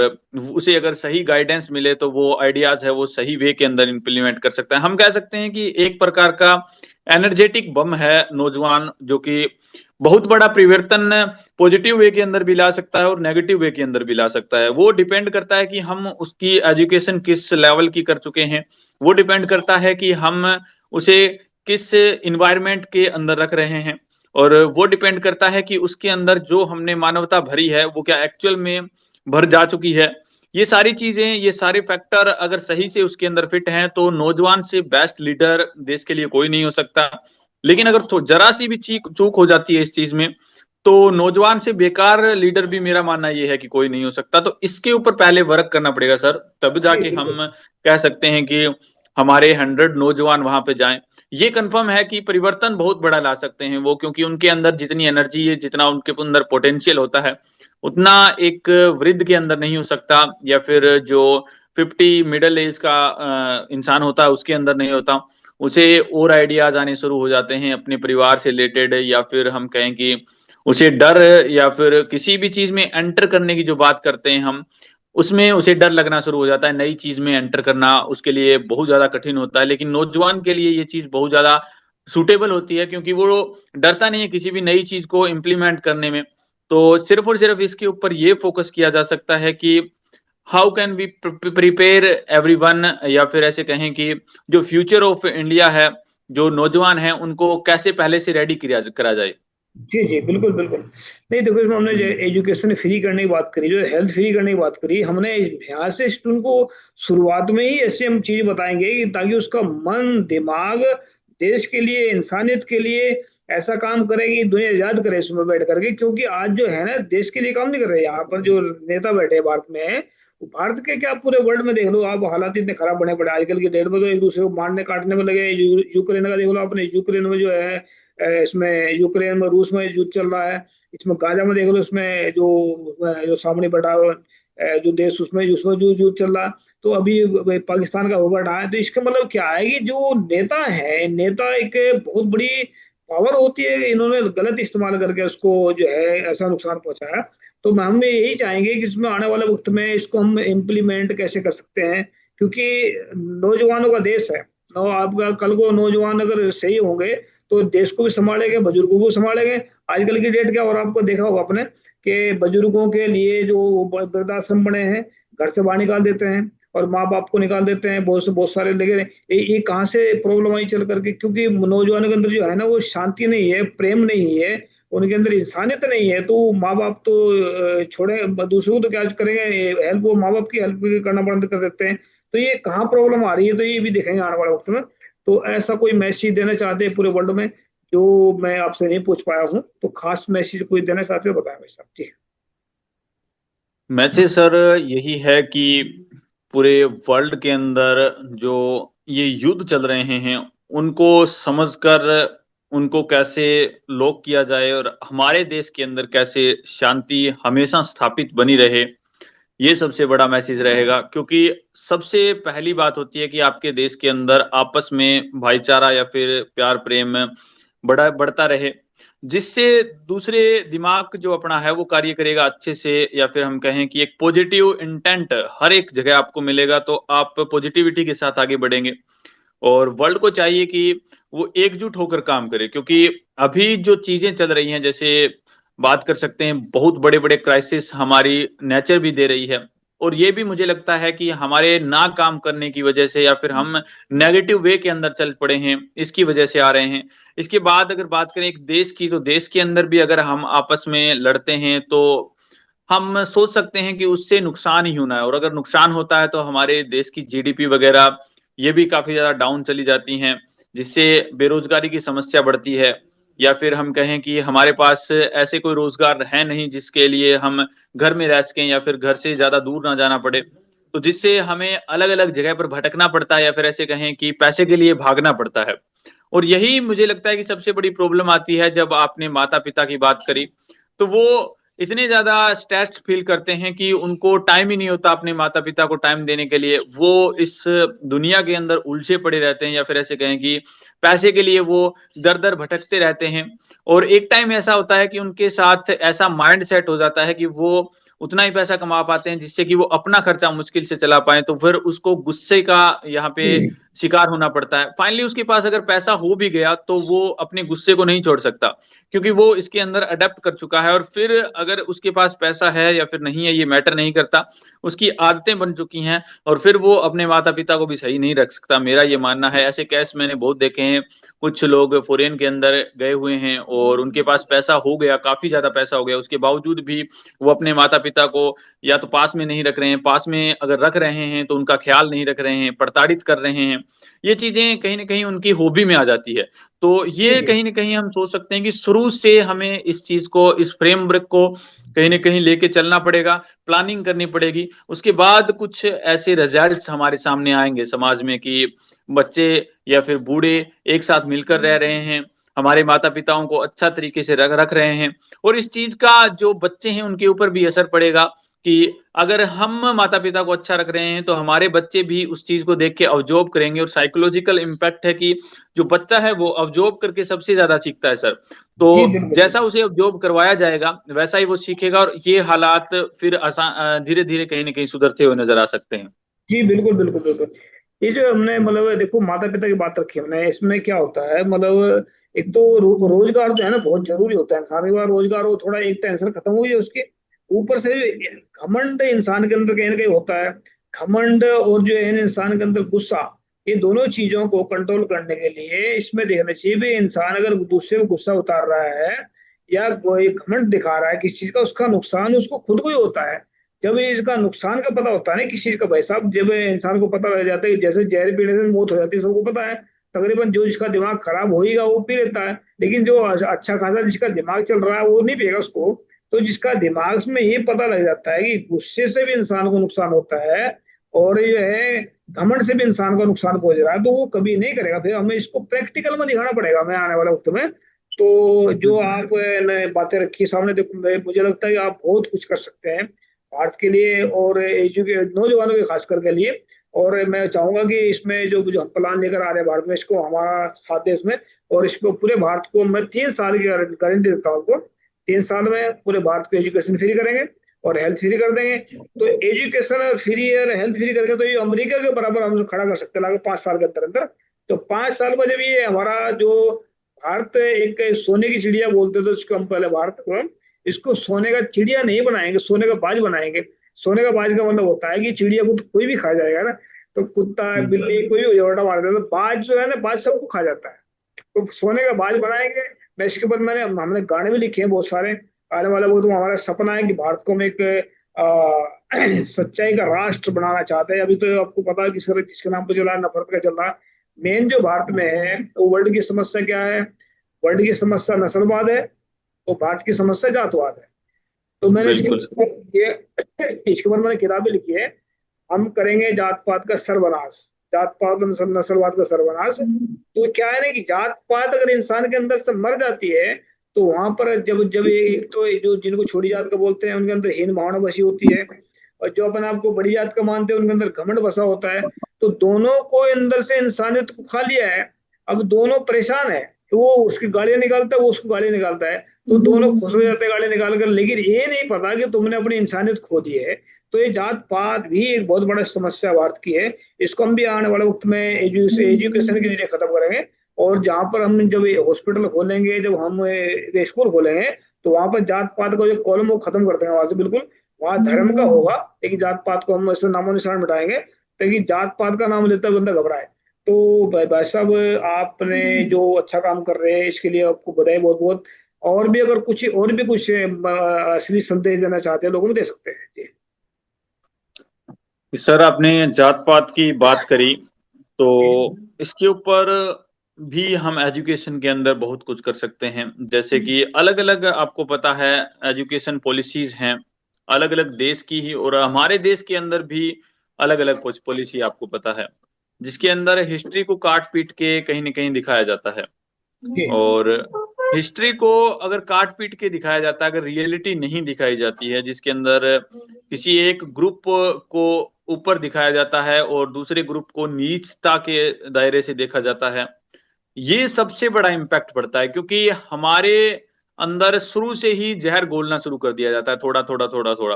उसे अगर सही गाइडेंस मिले तो वो आइडियाज है वो सही वे के अंदर इम्प्लीमेंट कर सकता है। हम कह सकते हैं कि एक प्रकार का एनर्जेटिक बम है नौजवान, जो कि बहुत बड़ा परिवर्तन पॉजिटिव वे के अंदर भी ला सकता है और नेगेटिव वे के अंदर भी ला सकता है। वो डिपेंड करता है कि हम उसकी एजुकेशन किस लेवल की कर चुके हैं। वो डिपेंड करता है कि हम उसे किस इन्वायरमेंट के अंदर रख रहे हैं। और वो डिपेंड करता है कि उसके अंदर जो हमने मानवता भरी है वो क्या एक्चुअल में भर जा चुकी है। ये सारी चीजें, ये सारे फैक्टर अगर सही से उसके अंदर फिट हैं तो नौजवान से बेस्ट लीडर देश के लिए कोई नहीं हो सकता। लेकिन अगर तो जरा सी भी चूक हो जाती है इस चीज में तो नौजवान से बेकार लीडर भी, मेरा मानना ये है कि कोई नहीं हो सकता। तो इसके ऊपर पहले वर्क करना पड़ेगा सर, तब जी जाके बिल्कुल। हम कह सकते हैं कि हमारे 100 नौजवान वहां पे जाएं। ये कंफर्म है कि परिवर्तन बहुत बड़ा ला सकते हैं वो, क्योंकि उनके अंदर जितनी एनर्जी है, जितना उनके अंदर पोटेंशियल होता है, उतना एक वृद्ध के अंदर नहीं हो सकता, या फिर जो 50 मिडिल एज का इंसान होता है उसके अंदर नहीं होता। उसे और आइडियाज आने शुरू हो जाते हैं अपने परिवार से रिलेटेड, या फिर हम कहें कि उसे डर, या फिर किसी भी चीज में एंटर करने की जो बात करते हैं हम, उसमें उसे डर लगना शुरू हो जाता है। नई चीज में एंटर करना उसके लिए बहुत ज्यादा कठिन होता है। लेकिन नौजवान के लिए ये चीज बहुत ज्यादा सुटेबल होती है, क्योंकि वो डरता नहीं है किसी भी नई चीज को इम्प्लीमेंट करने में। तो सिर्फ और सिर्फ इसके ऊपर ये फोकस किया जा सकता है कि how can we prepare everyone, या फिर ऐसे कहें कि जो फ्यूचर ऑफ इंडिया है, जो नौजवान है उनको कैसे पहले से रेडी करा जाए। जी, जी, बिल्कुल, बिल्कुल। नहीं देखो इसमें हमने जो एजुकेशन फ्री करने की बात करी, जो हेल्थ फ्री करने की बात करी, हमने यहाँ से स्टूडेंट को शुरुआत में ही ऐसी हम चीज़ बताएँगे कि ताकि उसका मन, दिमाग देश के लिए, इंसानियत के लिए ऐसा काम करे कि दुनिया इजाद करे इसमें बैठ कर के, क्योंकि आज जो है ना देश के लिए काम नहीं कर रहे। यहाँ पर जो नेता बैठे हैं भारत में, वो भारत के क्या पूरे वर्ल्ड में देख लो आप, हालात इतने खराब बने पड़े हैं। आजकल की डेट में तो एक-दूसरे को मारने काटने में लगे। यूक्रेन का देख लो आपने, यूक्रेन में जो है इसमें यूक्रेन में रूस में युद्ध चल रहा है। इसमें गाजा में देख लो, इसमें जो सामने बैठा हुआ जो देश, उसमें उसमें जो युद्ध चल रहा है। तो अभी पाकिस्तान का हो बैठा है। तो इसका मतलब क्या है कि जो नेता है, नेता एक बहुत बड़ी पावर होती है, इन्होंने गलत इस्तेमाल करके उसको जो है ऐसा नुकसान पहुंचाया। तो हम यही चाहेंगे कि इसमें आने वाले वक्त में इसको हम इम्प्लीमेंट कैसे कर सकते हैं, क्योंकि नौजवानों का देश है। आपका कल को नौजवान अगर सही होंगे तो देश को भी संभालेंगे, बुजुर्गों को संभालेंगे। आजकल की डेट क्या हो रहा है, आपको देखा होगा आपने कि बुजुर्गों के लिए जो वृद्धाश्रम बने हैं, घर से बाहर निकाल देते हैं और माँ बाप को निकाल देते हैं। बहुत सारे लेकिन ये कहाँ से प्रॉब्लम आई चल करके, क्योंकि नौजवानों के अंदर जो है ना वो शांति नहीं है, प्रेम नहीं है, उनके अंदर इंसानियत नहीं है। तो माँ बाप तो छोड़े, दूसरों को तो क्या करेंगे, हेल्प वो माँ बाप की हेल्प करना बंद कर देते हैं। तो ये कहाँ प्रॉब्लम आ रही है, तो ये भी देखेंगे आने वाले वक्त में। तो ऐसा कोई मैसेज देना चाहते हैं पूरे वर्ल्ड में जो मैं आपसे नहीं पूछ पाया हूँ, तो खास मैसेज कोई देना चाहते हो बताएं भाई साहब जी। मैसेज सर यही है कि पूरे वर्ल्ड के अंदर जो ये युद्ध चल रहे हैं उनको समझकर उनको कैसे लोक किया जाए, और हमारे देश के अंदर कैसे शांति हमेशा स्थापित बनी रहे, ये सबसे बड़ा मैसेज रहेगा। क्योंकि सबसे पहली बात होती है कि आपके देश के अंदर आपस में भाईचारा या फिर प्यार प्रेम बढ़ता रहे, जिससे दूसरे दिमाग जो अपना है वो कार्य करेगा अच्छे से, या फिर हम कहें कि एक पॉजिटिव इंटेंट हर एक जगह आपको मिलेगा तो आप पॉजिटिविटी के साथ आगे बढ़ेंगे। और वर्ल्ड को चाहिए कि वो एकजुट होकर काम करे, क्योंकि अभी जो चीजें चल रही हैं, जैसे बात कर सकते हैं बहुत बड़े बड़े क्राइसिस हमारी नेचर भी दे रही है। और ये भी मुझे लगता है कि हमारे ना काम करने की वजह से, या फिर हम नेगेटिव वे के अंदर चल पड़े हैं, इसकी वजह से आ रहे हैं। इसके बाद अगर बात करें एक देश की, तो देश के अंदर भी अगर हम आपस में लड़ते हैं तो हम सोच सकते हैं कि उससे नुकसान ही होना है। और अगर नुकसान होता है तो हमारे देश की जीडीपी वगैरह ये भी काफी ज्यादा डाउन चली जाती हैं, जिससे बेरोजगारी की समस्या बढ़ती है। या फिर हम कहें कि हमारे पास ऐसे कोई रोजगार है नहीं जिसके लिए हम घर में रह सकें या फिर घर से ज्यादा दूर ना जाना पड़े, तो जिससे हमें अलग अलग जगह पर भटकना पड़ता है या फिर ऐसे कहें कि पैसे के लिए भागना पड़ता है। और यही मुझे लगता है कि सबसे बड़ी प्रॉब्लम आती है जब आपने माता पिता की बात करी, तो वो इतने ज्यादा स्ट्रेस्ड फील करते हैं कि उनको टाइम ही नहीं होता अपने माता पिता को टाइम देने के लिए। वो इस दुनिया के अंदर उलझे पड़े रहते हैं या फिर ऐसे कहें कि पैसे के लिए वो दर दर भटकते रहते हैं। और एक टाइम ऐसा होता है कि उनके साथ ऐसा माइंड सेट हो जाता है कि वो उतना ही पैसा कमा पाते हैं जिससे कि वो अपना खर्चा मुश्किल से चला पाए, तो फिर उसको गुस्से का यहाँ पे शिकार होना पड़ता है। फाइनली उसके पास अगर पैसा हो भी गया तो वो अपने गुस्से को नहीं छोड़ सकता, क्योंकि वो इसके अंदर अडेप्ट कर चुका है। और फिर अगर उसके पास पैसा है या फिर नहीं है ये मैटर नहीं करता, उसकी आदतें बन चुकी हैं और फिर वो अपने माता पिता को भी सही नहीं रख सकता, मेरा ये मानना है। ऐसे केस मैंने बहुत देखे हैं। कुछ लोग फॉरेन के अंदर गए हुए हैं और उनके पास पैसा हो गया, काफी ज्यादा पैसा हो गया, उसके बावजूद भी वो अपने माता पिता को या तो पास में नहीं रख रहे हैं, पास में अगर रख रहे हैं तो उनका ख्याल नहीं रख रहे हैं, प्रताड़ित कर रहे हैं। ये चीजें कहीं ना कहीं उनकी हॉबी में आ जाती है। तो ये कहीं ना कहीं हम सोच सकते हैं कि शुरू से हमें इस चीज को, इस फ्रेमवर्क को कहीं ना कहीं लेके चलना पड़ेगा, प्लानिंग करनी पड़ेगी। उसके बाद कुछ ऐसे रिजल्ट्स हमारे सामने आएंगे समाज में कि बच्चे या फिर बूढ़े एक साथ मिलकर रह रहे हैं, हमारे माता पिताओं को अच्छा तरीके से रख रहे हैं। और इस चीज का जो बच्चे हैं उनके ऊपर भी असर पड़ेगा कि अगर हम माता पिता को अच्छा रख रहे हैं तो हमारे बच्चे भी उस चीज को देख के ऑब्जॉर्व करेंगे। और साइकोलॉजिकल इम्पैक्ट है कि जो बच्चा है वो ऑब्जॉर्व करके सबसे ज्यादा सीखता है सर। तो जी बिल्कुल। जैसा उसे ऑब्जॉर्व करवाया जाएगा वैसा ही वो सीखेगा और ये हालात फिर आसान धीरे धीरे कहीं ना कहीं सुधरते हुए नजर आ सकते हैं। जी बिल्कुल, बिल्कुल, बिल्कुल। ये जो हमने मतलब देखो माता-पिता की बात रखी हमने, इसमें क्या होता है मतलब एक तो रोज़गार जो है ना बहुत ज़रूरी होता है। इंसान के पास रोज़गार हो, थोड़ा एक टेंशन खत्म हुई है उसकी। ऊपर से घमंड इंसान के अंदर कहीं न कहीं होता है। घमंड और जो है ना इंसान के अंदर गुस्सा, ये दोनों चीज़ों को कंट्रोल करने के लिए इसमें देखना चाहिए भी इंसान अगर दूसरे को गुस्सा उतार रहा है या कोई घमंड दिखा रहा है किसी चीज़ का, उसका नुकसान उसको खुद को ही होता है। जब इसका नुकसान का पता होता है ना किसी चीज का, भाई साहब जब इंसान को पता लग जाता है कि जैसे जहर पीने से मौत हो जाती है, सबको पता है। तकरीबन जो जिसका दिमाग खराब होएगा वो पी लेता है, लेकिन जो अच्छा खासा जिसका दिमाग चल रहा है वो नहीं पिएगा उसको। तो जिसका दिमाग में ये पता लग जाता है कि गुस्से से भी इंसान को नुकसान होता है और ये है घमंड से भी इंसान को नुकसान पहुंच रहा है, तो वो कभी नहीं करेगा। फिर हमें इसको प्रैक्टिकल में दिखाना पड़ेगा हमें आने वाले वक्त में। तो जो आप ने बातें रखी सामने, देखो मुझे लगता है कि आप बहुत कुछ कर सकते हैं भारत के लिए और एजुकेट नौजवानों के खासकर के लिए। और मैं चाहूंगा कि इसमें जो जो हम प्लान लेकर आ रहे हैं भारत में, इसको हमारा साथ दे इसमें। और इसको पूरे भारत को मैं 3 साल की गारंटी देता हूँ आपको। 3 साल में पूरे भारत को एजुकेशन फ्री करेंगे और हेल्थ फ्री कर देंगे। तो एजुकेशन फ्री और हेल्थ फ्री करके तो ये अमेरिका के बराबर हम खड़ा कर सकते हैं लगभग 5 साल के अंदर अंदर। तो 5 साल में जब ये हमारा जो भारत एक सोने की चिड़िया बोलते थे उसको हम पहले, भारत को इसको सोने का चिड़िया नहीं बनाएंगे, सोने का बाज बनाएंगे। सोने का बाज का मतलब होता है कि चिड़िया को तो कोई भी खा जाएगा ना। तो कुत्ता बिल्ली कोई भी उलटा मार देता, तो बाज जो है ना बाज सबको खा जाता है। तो सोने का बाज बनाएंगे। मैं इसके ऊपर हमने गाने भी लिखे हैं बहुत सारे। आने वाला वो तो हमारा सपना है कि भारत को हम एक सच्चाई का राष्ट्र बनाना चाहते हैं। अभी तो आपको पता है किसके नाम पर चल रहा है, नफरत का चल रहा है। मेन जो भारत में है तो वर्ल्ड की समस्या क्या है? वर्ल्ड की समस्या नस्लवाद है और भारत की समस्या जातवाद है। तो मैंने बिल्कुल सर। इसके ऊपर मैंने किताबें लिखी है। हम करेंगे जात पात का सर्वनाश, जात पात और नस्लवाद का सर्वनाश। तो क्या है ना कि जात पात अगर इंसान के अंदर से मर जाती है तो वहां पर जब जब एक तो जो जिनको छोटी जात का बोलते हैं उनके अंदर हीन भावना बसी होती है, और जो अपने आप को बड़ी जात का मानते हैं उनके अंदर घमंड बसा होता है। तो दोनों को अंदर से इंसानियत को खा लिया है। अब दोनों परेशान है, तो वो उसकी गालियां निकालता है, वो उसको गालियां निकालता है। तो दोनों खुश हो जाते हैं गाली निकाल कर, लेकिन ये नहीं पता कि तुमने अपनी इंसानियत खो दी है। तो ये जात पात भी एक बहुत बड़ा समस्या भारत की है। इसको हम भी आने वाले वक्त में एजुकेशन के जरिए खत्म करेंगे। और जहां पर हम जब हॉस्पिटल खोलेंगे, जब हम स्कूल खोलेंगे, तो वहां पर जात पात का जो कॉलम वो खत्म कर देंगे वहां से बिल्कुल। वहां धर्म का होगा, लेकिन जात पात को हम इससे नामो निशान मिटाएंगे ताकि जात पात का नाम लेता बंदा घबराए। तो भाई साहब आपने जो अच्छा काम कर रहे हैं इसके लिए आपको बधाई बहुत बहुत। और भी अगर कुछ और भी कुछ असली संदेश देना चाहते हैं लोगों को दे सकते हैं जी। सर आपने जात पात की बात करी, तो इसके ऊपर भी हम एजुकेशन के अंदर बहुत कुछ कर सकते हैं। जैसे कि अलग-अलग आपको पता है एजुकेशन पॉलिसीज हैं, अलग-अलग देश की ही और हमारे देश के अंदर भी अलग-अलग कुछ पॉलिसी आपको पता है, जिसके अंदर हिस्ट्री को काट-पीट के कहीं न कहीं दिखाया जाता है। जी और हिस्ट्री को अगर काट-पीट के दिखाया जाता है, अगर रियलिटी नहीं दिखाई जाती है, जिसके अंदर किसी एक ग्रुप को ऊपर दिखाया जाता है और दूसरे ग्रुप को नीचता के दायरे से देखा जाता है, ये सबसे बड़ा इम्पैक्ट पड़ता है क्योंकि हमारे अंदर शुरू से ही जहर घोलना शुरू कर दिया जाता है थोड़ा-थोड़ा, थोड़ा-थोड़ा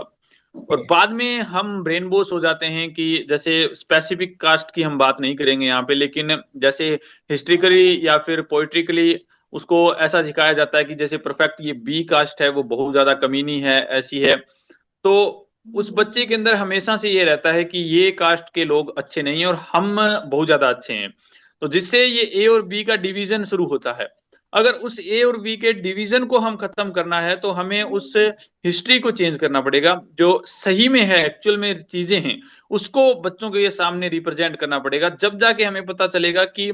और बाद में हम ब्रेन वॉश हो जाते हैं कि जैसे स्पेसिफिक कास्ट की हम बात नहीं करेंगे यहाँ पे, लेकिन जैसे हिस्ट्रिकली या फिर पोएट्रिकली उसको ऐसा दिखाया जाता है कि जैसे परफेक्ट ये बी कास्ट है, वो बहुत ज़्यादा कमीनी है, ऐसी है। तो उस बच्चे के अंदर हमेशा से ये रहता है कि ये कास्ट के लोग अच्छे नहीं हैं और हम बहुत ज़्यादा अच्छे हैं। तो जिससे ये ए और बी का डिवीज़न शुरू होता है। अगर उस ए और बी के डिवीज़न को हम खत्म करना है तो हमें उस हिस्ट्री को चेंज करना पड़ेगा, जो सही में है, एक्चुअल में चीज़ें हैं, उसको बच्चों के सामने रिप्रेजेंट करना पड़ेगा। जब जाके हमें पता चलेगा कि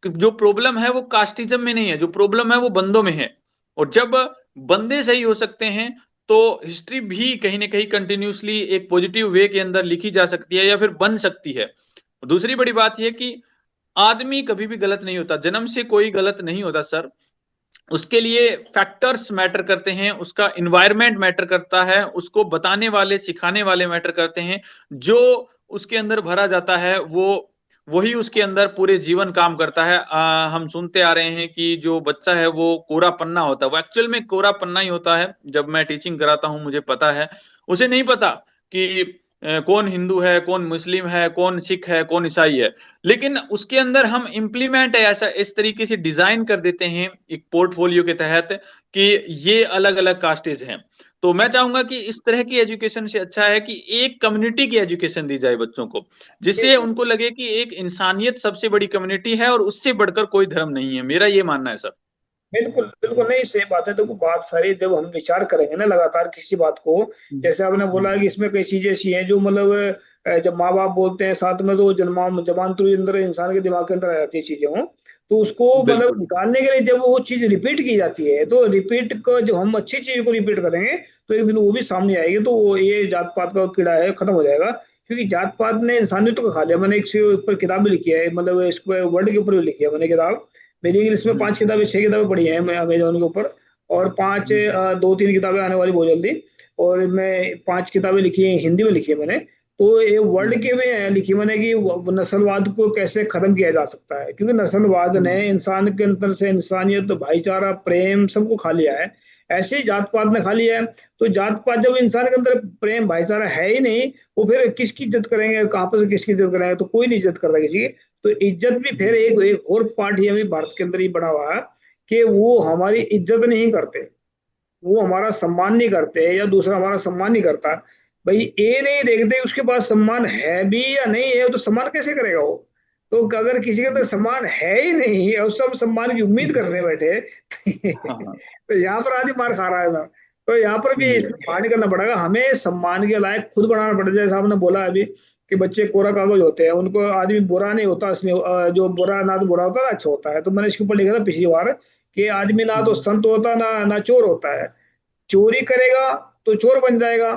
जो प्रॉब्लम है वो कास्टिज्म में नहीं है, जो प्रॉब्लम है वो बंदों में है। और जब बंदे सही हो सकते हैं, तो हिस्ट्री भी कहीं न कहीं कंटिन्यूअसली एक पॉजिटिव वे के अंदर लिखी जा सकती है या फिर बन सकती है। दूसरी बड़ी बात ये कि आदमी कभी भी गलत नहीं होता, जन्म से कोई गलत नहीं होता सर। उसके लिए फैक्टर्स मैटर करते हैं, उसका एनवायरनमेंट मैटर करता है, उसको बताने वाले, सिखाने वाले मैटर करते हैं। जो उसके अंदर भरा जाता है, वो वही उसके अंदर पूरे जीवन काम करता है। हम सुनते आ रहे हैं कि जो बच्चा है वो कोरा पन्ना होता है, वो एक्चुअल में कोरा पन्ना ही होता है। जब मैं टीचिंग कराता हूँ मुझे पता है, उसे नहीं पता कि कौन हिंदू है, कौन मुस्लिम है, कौन सिख है, कौन ईसाई है। लेकिन उसके अंदर हम इम्प्लीमेंट ऐसा इस तरीके से डिजाइन कर देते हैं एक पोर्टफोलियो के तहत कि ये अलग-अलग कास्टेज हैं। तो मैं चाहूंगा कि इस तरह की एजुकेशन से अच्छा है कि एक कम्युनिटी की एजुकेशन दी जाए बच्चों को, जिससे उनको लगे कि एक इंसानियत सबसे बड़ी कम्युनिटी है और उससे बढ़कर कोई धर्म नहीं है। मेरा ये मानना है सर। बिल्कुल बिल्कुल नहीं, सही बात है। देखो बात सारी जब हम विचार करेंगे ना लगातार किसी बात को, जैसे आपने बोला है कि इसमें कई चीजें ऐसी हैं जो मतलब जब माँ बाप बोलते हैं साथ में तो जमानतुरी अंदर इंसान के दिमाग के अंदर आ जाती है चीजें हो, तो उसको मतलब बिल्कुल निकालने के लिए जब वो चीज रिपीट की जाती है तो रिपीट को जब हम अच्छी चीज को रिपीट करेंगे तो एक दिन वो भी सामने आएगी, तो वो ये जात पात का कीड़ा है खत्म हो जाएगा। क्योंकि जात पात ने इंसानियत को खा लिया। मैंने इसके ऊपर किताब भी लिखी है, मतलब इसको वर्ड के ऊपर भी लिखी है मैंने किताब। मेरी इंग्लिश में 5 किताबें 6 किताबें पढ़ी हैं मैं अमेज़न के ऊपर, और 5 2-3 किताबें आने वाली बहुत जल्दी, और मैं 5 किताबें लिखी हैं, हिंदी में लिखी है मैंने। तो ये वर्ल्ड के में लिखी मैंने कि नस्लवाद को कैसे खत्म किया जा सकता है, क्योंकि नस्लवाद ने इंसान के अंदर से इंसानियत, भाईचारा, प्रेम सबको खा लिया है। ऐसे ही जात पात ने खा लिया है। तो जात पात जब इंसान के अंदर प्रेम भाईचारा है ही नहीं, वो फिर किसकी इज्जत करेंगे, कहाँ पर किसकी इज्जत करेंगे, तो कोई नहीं इज्जत कर रहा किसी की। तो इज्जत भी फिर एक और पार्ट ही हमें भारत के अंदर ही बना हुआ है कि वो हमारी इज्जत नहीं करते, वो हमारा सम्मान नहीं करते, या दूसरा हमारा सम्मान नहीं करता। भाई ये नहीं देखते उसके पास सम्मान है भी या नहीं है, तो सम्मान कैसे करेगा वो। तो अगर किसी के अंदर सम्मान है ही नहीं और सब सम्मान की उम्मीद करने बैठे हाँ हाँ तो यहाँ पर आदमी मार खा रहा है ना। तो यहाँ पर भी इसमें पानी करना पड़ेगा, हमें सम्मान के लायक खुद बनाना पड़ेगा। जैसे आपने बोला अभी कि बच्चे कोरा कागज होते हैं, उनको आदमी बुरा नहीं होता, इसमें जो बुरा ना तो बुरा होता है ना अच्छा होता है। तो मैंने इसके ऊपर लिखा था पिछली बार कि आदमी ना तो संत होता ना चोर होता है। चोरी करेगा तो चोर बन जाएगा,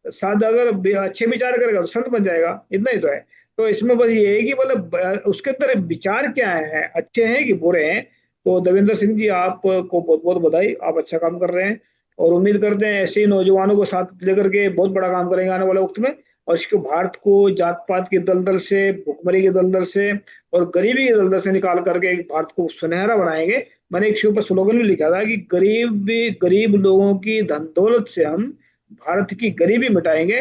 साथ अगर अच्छे विचार करेगा तो संत बन जाएगा, इतना ही तो है। तो इसमें बस ये है कि मतलब उसके अंदर विचार क्या है, अच्छे हैं कि बुरे हैं। तो देवेंद्र सिंह जी आपको बहुत बहुत बधाई, आप अच्छा काम कर रहे हैं, और उम्मीद करते हैं ऐसे ही नौजवानों को साथ लेकर के बहुत बड़ा काम करेंगे आने वाले वक्त में। और इसको भारत को जात पात की दलदल से, भुखमरी की दलदल से और गरीबी की दलदल से निकाल करके एक भारत को सुनहरा बनाएंगे। मैंने एक ऊपर स्लोगन भी लिखा था कि गरीब लोगों की धन दौलत से हम भारत की गरीबी मिटाएंगे,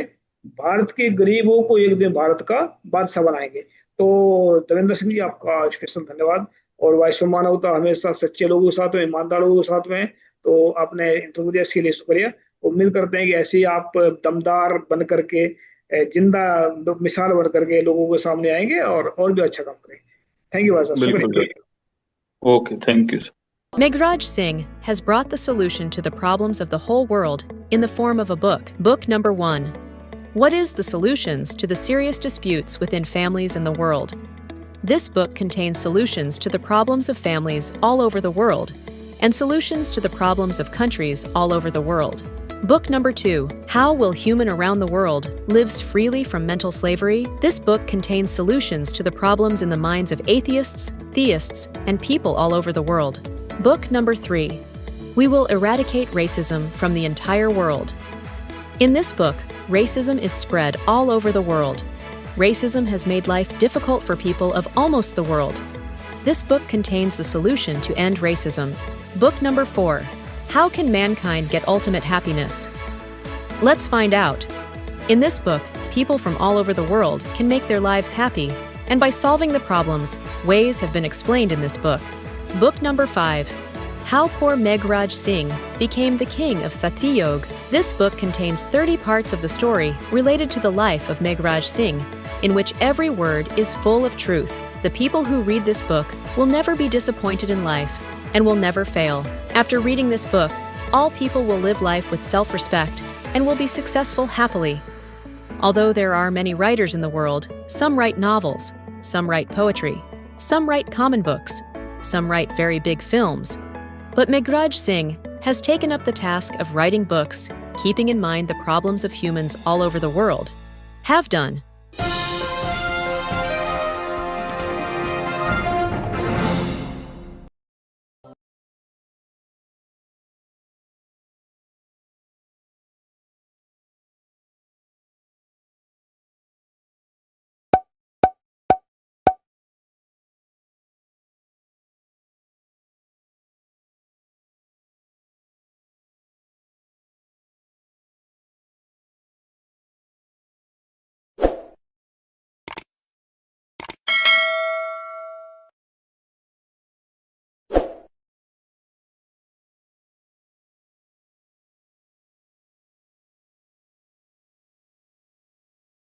भारत के गरीबों को एक दिन भारत का बादशाह बनाएंगे। तो देवेंद्र सिंह जी आपका स्पेशल धन्यवाद। और वैश्व मानवता हमेशा सच्चे लोगों के साथ में, ईमानदार लोगों के साथ में। तो आपने इंटरव्यू दिया इसके लिए शुक्रिया। उम्मीद करते हैं कि ऐसे ही आप दमदार बन करके, जिंदा मिसाल बन करके लोगों के सामने आएंगे और भी अच्छा काम करेंगे। थैंक यू भाई साहब, बिल्कुल शुक्रिया। बिल्कुल। Okay, thank you. Meghraj Singh has brought the solution to the problems of the whole world in the form of a book. Book number 1. What is the solutions to the serious disputes within families in the world? This book contains solutions to the problems of families all over the world and solutions to the problems of countries all over the world. Book number 2, How Will Human Around the World Lives Freely from Mental Slavery? This book contains solutions to the problems in the minds of atheists, theists, and people all over the world. Book number 3, We Will Eradicate Racism from the Entire World. In this book, racism is spread all over the world. Racism has made life difficult for people of almost the world. This book contains the solution to end racism. Book number 4, How Can Mankind Get Ultimate Happiness? Let's find out. In this book, people from all over the world can make their lives happy, and by solving the problems, ways have been explained in this book. Book number 5, How Poor Meghraj Singh Became the King of Satyayog. This book contains 30 parts of the story related to the life of Meghraj Singh, in which every word is full of truth. The people who read this book will never be disappointed in life and will never fail. After reading this book, all people will live life with self-respect and will be successful happily. Although there are many writers in the world, some write novels, some write poetry, some write common books, some write very big films. But Meghraj Singh has taken up the task of writing books, keeping in mind the problems of humans all over the world. Have done.